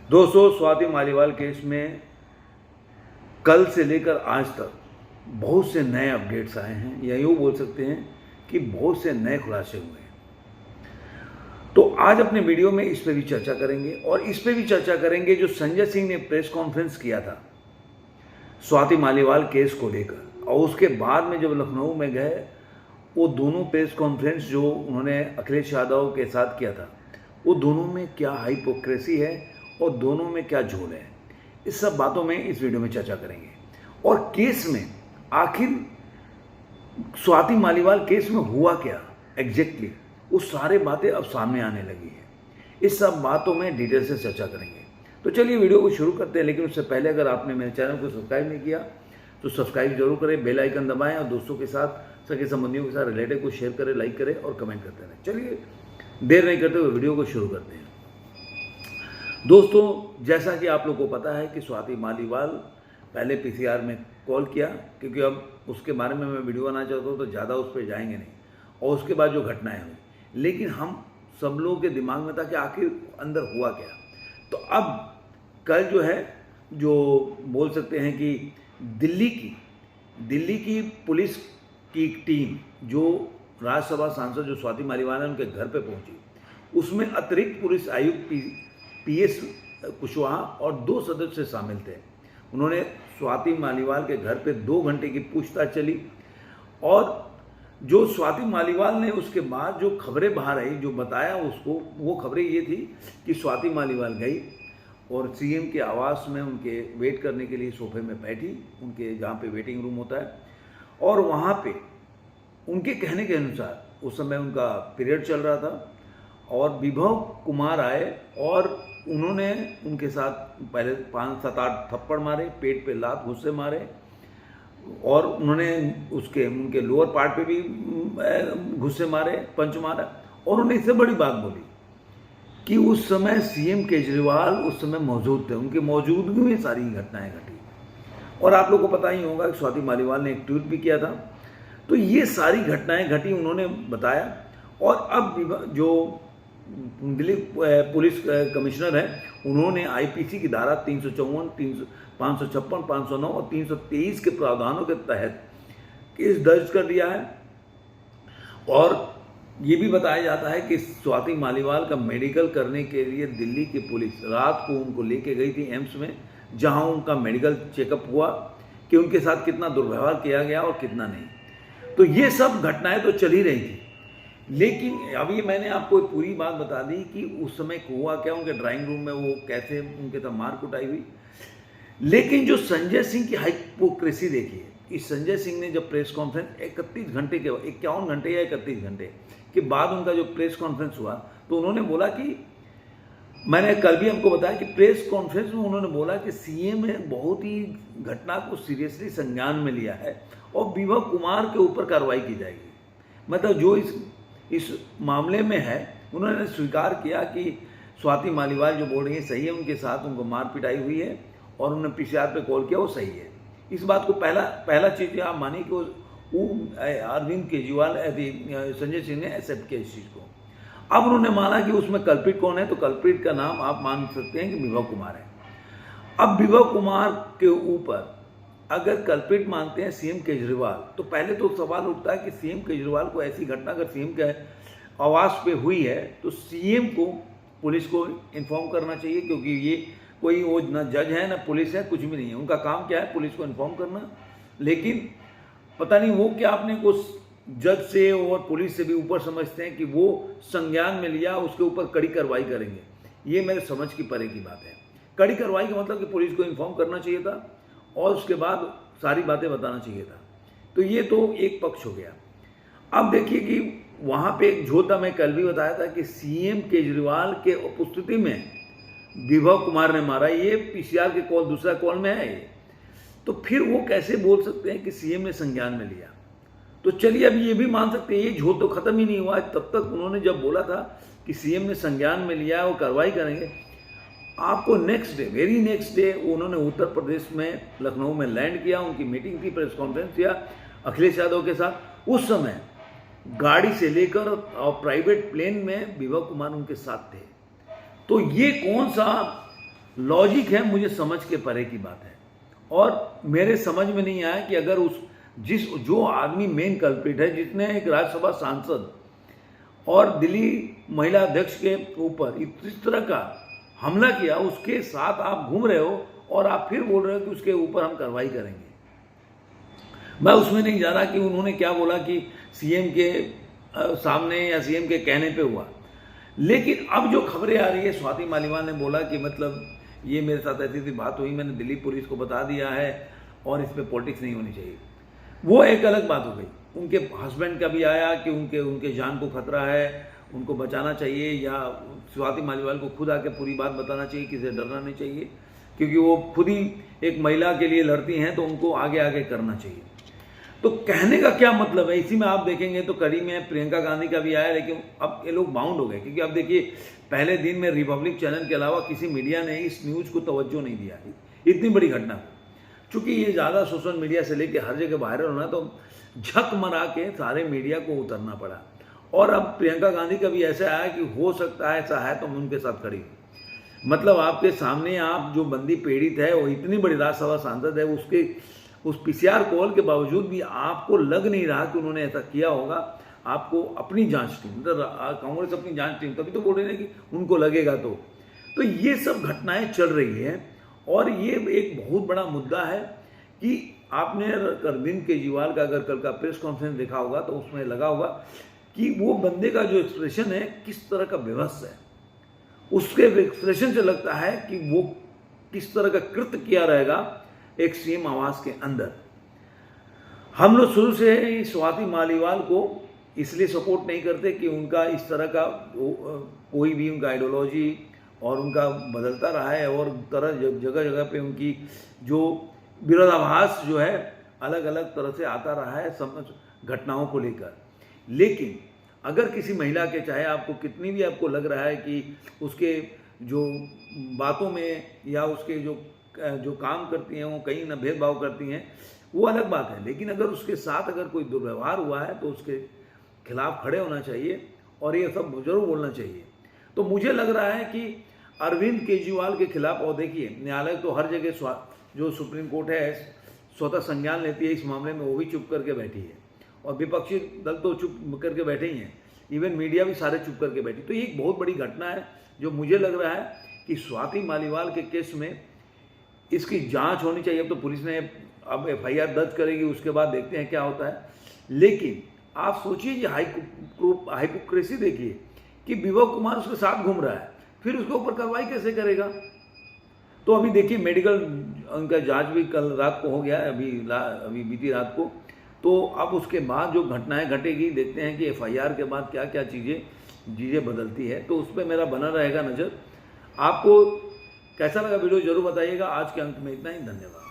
दोस्तों, स्वाति मालीवाल केस में कल से लेकर आज तक बहुत से नए अपडेट्स आए हैं, या यूँ बोल सकते हैं कि बहुत से नए खुलासे हुए हैं। तो आज अपने वीडियो में इस पर भी चर्चा करेंगे और इस पर भी चर्चा करेंगे जो संजय सिंह ने प्रेस कॉन्फ्रेंस किया था स्वाति मालीवाल केस को लेकर, और उसके बाद में जब लखनऊ में गए वो दोनों प्रेस कॉन्फ्रेंस जो उन्होंने अखिलेश यादव के साथ किया था, वो दोनों में क्या हाइपोक्रेसी है और दोनों में क्या झोल है, इस सब बातों में इस वीडियो में चर्चा करेंगे। और केस में आखिर स्वाति मालीवाल केस में हुआ क्या एग्जैक्टली, वो सारे बातें अब सामने आने लगी है। इस सब बातों में डिटेल से चर्चा करेंगे। तो चलिए वीडियो को शुरू करते हैं, लेकिन उससे पहले अगर आपने मेरे चैनल को सब्सक्राइब नहीं किया तो सब्सक्राइब जरूर करें, बेल आइकन दबाएं और दोस्तों के साथ, सगे संबंधियों के साथ रिलेटेड को शेयर करें, लाइक करें और कमेंट करते रहें। चलिए देर नहीं करते हुए वीडियो को शुरू करते हैं। दोस्तों, जैसा कि आप लोग को पता है कि स्वाति मालीवाल पहले पीसीआर में कॉल किया, क्योंकि अब उसके बारे में मैं वीडियो बनाना चाहता हूँ तो ज़्यादा उस पर जाएंगे नहीं, और उसके बाद जो घटनाएं हुई, लेकिन हम सब लोगों के दिमाग में था कि आखिर अंदर हुआ क्या। तो अब कल जो है, जो बोल सकते हैं कि दिल्ली की पुलिस की टीम जो राज्यसभा सांसद जो स्वाति मालीवाल है उनके घर पे पहुंची, उसमें अतिरिक्त पुलिस आयुक्त पीएस कुशवाहा और 2 सदस्य शामिल थे। उन्होंने स्वाति मालीवाल के घर पे 2 घंटे की पूछताछ चली, और जो स्वाति मालीवाल ने उसके बाद जो खबरें बाहर आई, जो बताया उसको, वो खबरें ये थी कि स्वाति मालीवाल गई और सीएम के आवास में उनके वेट करने के लिए सोफे में बैठी, उनके जहाँ पे वेटिंग रूम होता है, और वहाँ पे उनके कहने के अनुसार उस समय उनका पीरियड चल रहा था, और विभव कुमार आए और उन्होंने उनके साथ पहले 5-7-8 थप्पड़ मारे, पेट पे लात घुस्से मारे, और उन्होंने उनके लोअर पार्ट पे भी घुस्से मारे, पंच मारा। और उन्होंने इससे बड़ी बात बोली कि उस समय सीएम केजरीवाल उस समय मौजूद थे, उनके मौजूदगी में सारी घटनाएं घटी। और आप लोग को पता ही होगा कि स्वाति मालीवाल ने एक ट्वीट भी किया था। तो ये सारी घटनाएं घटी, उन्होंने बताया। और अब जो दिल्ली पुलिस कमिश्नर है, उन्होंने आईपीसी की धारा 354, 556, 509 और 323 के प्रावधानों के तहत केस दर्ज कर दिया है। और ये भी बताया जाता है कि स्वाति मालीवाल का मेडिकल करने के लिए दिल्ली की पुलिस रात को उनको लेके गई थी एम्स में, जहां उनका मेडिकल चेकअप हुआ कि उनके साथ कितना दुर्व्यवहार किया गया और कितना नहीं। तो ये सब घटनाएं तो चल ही रही थी, लेकिन अभी मैंने आपको पूरी बात बता दी कि उस समय हुआ क्या, उनके ड्राइंग रूम में वो कैसे उनके साथ मार कुटाई हुई। लेकिन जो संजय सिंह की हाइपोक्रेसी देखिए, इस संजय सिंह ने जब प्रेस कॉन्फ्रेंस 51 घंटे के 51 घंटे या 31 घंटे के बाद उनका जो प्रेस कॉन्फ्रेंस हुआ, तो उन्होंने बोला कि, मैंने कल भी हमको बताया कि प्रेस कॉन्फ्रेंस में उन्होंने बोला कि सीएम ने बहुत ही घटना को सीरियसली संज्ञान में लिया है और विभव कुमार के ऊपर कार्रवाई की जाएगी। मतलब जो इस मामले में है, उन्होंने स्वीकार किया कि स्वाति मालीवाल जो बोल रही है सही है, उनके साथ उनको मार पिटाई हुई है और उन्होंने पीसीआर पे कॉल किया, वो सही है। इस बात को पहला चीज़ आप मानिए कि वो अरविंद केजरीवाल संजय सिंह ने एक्सेप्ट किया इस चीज़ को। अब उन्होंने माना कि उसमें कल्प्रिट कौन है, तो कल्प्रिट का नाम आप मान सकते हैं कि विभव कुमार है। अब विभव कुमार के ऊपर अगर कल्प्रिट मानते हैं सीएम केजरीवाल, तो पहले तो सवाल उठता है कि सीएम केजरीवाल को ऐसी घटना अगर सीएम के आवास पे हुई है तो सीएम को पुलिस को इन्फॉर्म करना चाहिए, क्योंकि ये कोई वो ना जज है ना पुलिस है, कुछ भी नहीं है। उनका काम क्या है, पुलिस को इन्फॉर्म करना। लेकिन पता नहीं वो क्या अपने को जज से और पुलिस से भी ऊपर समझते हैं कि वो संज्ञान में लिया, उसके ऊपर कड़ी कार्रवाई करेंगे। ये मेरे समझ की परे की बात है। कड़ी कार्रवाई का मतलब कि पुलिस को इन्फॉर्म करना चाहिए था और उसके बाद सारी बातें बताना चाहिए था। तो ये तो एक पक्ष हो गया। अब देखिए कि वहाँ पे एक झोता, मैं कल भी बताया था कि सीएम केजरीवाल के उपस्थिति में विभव कुमार ने मारा। ये पीसीआर के कॉल दूसरा कॉल में है ये। तो फिर वो कैसे बोल सकते हैं कि सीएम ने संज्ञान में लिया। तो चलिए अभी ये भी मान सकते हैं, ये झोत तो खत्म ही नहीं हुआ। तब तक उन्होंने जब बोला था कि सीएम ने संज्ञान में लिया, वो कार्रवाई करेंगे, आपको next day, very next day उन्होंने उत्तर प्रदेश में लखनऊ में लैंड किया। उनकी मीटिंग थी, प्रेस कॉन्फ्रेंस किया अखिलेश यादव के साथ। उस समय गाड़ी से लेकर और प्राइवेट प्लेन में विभव कुमार उनके साथ थे। तो ये कौन सा लॉजिक है, मुझे समझ के परे की बात है। और मेरे समझ में नहीं आया कि अगर जो आदमी मेन कल्प्रिट है, जिसने एक राज्यसभा सांसद और दिल्ली महिला अध्यक्ष के ऊपर इस तरह का हमला किया, उसके साथ आप घूम रहे हो और आप फिर बोल रहे हो कि उसके ऊपर हम कार्रवाई करेंगे। मैं उसमें नहीं जा रहा कि उन्होंने क्या बोला कि सीएम के सामने या सीएम के कहने पे हुआ, लेकिन अब जो खबरें आ रही है, स्वाति मालीवाल ने बोला कि मतलब ये मेरे साथ ऐसी बात हुई, मैंने दिल्ली पुलिस को बता दिया है और इस पर पॉलिटिक्स नहीं होनी चाहिए। वो एक अलग बात हो गई। उनके हस्बैंड का भी आया कि उनके जान को खतरा है, उनको बचाना चाहिए, या स्वाति मालीवाल को खुद आके पूरी बात बताना चाहिए, किसी से डरना नहीं चाहिए, क्योंकि वो खुद ही एक महिला के लिए लड़ती हैं, तो उनको आगे आगे करना चाहिए। तो कहने का क्या मतलब है, इसी में आप देखेंगे तो कड़ी में प्रियंका गांधी का भी आया, लेकिन अब ये लोग बाउंड हो गए, क्योंकि अब देखिए पहले दिन में रिपब्लिक चैनल के अलावा किसी मीडिया ने इस न्यूज़ को तवज्जो नहीं दिया, इतनी बड़ी घटना को। चूंकि ये ज़्यादा सोशल मीडिया से लेके हर जगह वायरल होना, तो झक मरा के सारे मीडिया को उतरना पड़ा। और अब प्रियंका गांधी का भी ऐसा आया कि हो सकता है ऐसा है तो मैं उनके साथ खड़ी हूँ। मतलब आपके सामने आप जो बंदी पीड़ित है, वो इतनी बड़ी राज्यसभा सांसद है, उसके उस पीसीआर कॉल के बावजूद भी आपको लग नहीं रहा कि उन्होंने ऐसा किया होगा। आपको अपनी जांच टीम, मतलब कांग्रेस अपनी जांच टीम, तभी तो बोल रहे हैं कि उनको लगेगा तो ये सब घटनाएं चल रही है। और ये एक बहुत बड़ा मुद्दा है कि आपने अरविंद केजरीवाल का अगर कल का प्रेस कॉन्फ्रेंस देखा होगा तो उसमें लगा होगा कि वो बंदे का जो एक्सप्रेशन है किस तरह का विवश है। उसके एक्सप्रेशन से लगता है कि वो किस तरह का कृत्य किया रहेगा एक सीएम आवास के अंदर। हम लोग शुरू से ही स्वाति मालीवाल को इसलिए सपोर्ट नहीं करते कि उनका इस तरह का कोई भी उनका आइडियोलॉजी और उनका बदलता रहा है, और जगह जगह पे उनकी जो विरोधाभास जो है अलग अलग तरह से आता रहा है समझ घटनाओं को लेकर। लेकिन अगर किसी महिला के, चाहे आपको कितनी भी आपको लग रहा है कि उसके जो बातों में या उसके जो काम करती हैं वो कहीं ना भेदभाव करती हैं, वो अलग बात है, लेकिन अगर उसके साथ अगर कोई दुर्व्यवहार हुआ है तो उसके खिलाफ खड़े होना चाहिए और ये सब जरूर बोलना चाहिए। तो मुझे लग रहा है कि अरविंद केजरीवाल के खिलाफ, और देखिए न्यायालय तो हर जगह, जो सुप्रीम कोर्ट है स्वतः संज्ञान लेती है इस मामले में, वो भी चुप करके बैठी है, और विपक्षी दल तो चुप करके बैठे ही हैं, इवन मीडिया भी सारे चुप करके बैठी। तो ये एक बहुत बड़ी घटना है जो मुझे लग रहा है कि स्वाति मालीवाल के केस में इसकी जांच होनी चाहिए। अब तो पुलिस ने अब एफआईआर दर्ज करेगी, उसके बाद देखते हैं क्या होता है। लेकिन आप सोचिए कि हाइपोक्रेसी देखिए कि विभव कुमार उसके साथ घूम रहा है, फिर उसके ऊपर कार्रवाई कैसे करेगा। तो अभी देखिए मेडिकल उनका जांच भी कल रात को हो गया है, अभी बीती रात को। तो अब उसके बाद जो घटनाएं घटेगी, देखते हैं कि एफआईआर के बाद क्या क्या चीज़ें बदलती है। तो उस पर मेरा बना रहेगा नज़र। आपको कैसा लगा वीडियो जरूर बताइएगा। आज के अंक में इतना ही, धन्यवाद।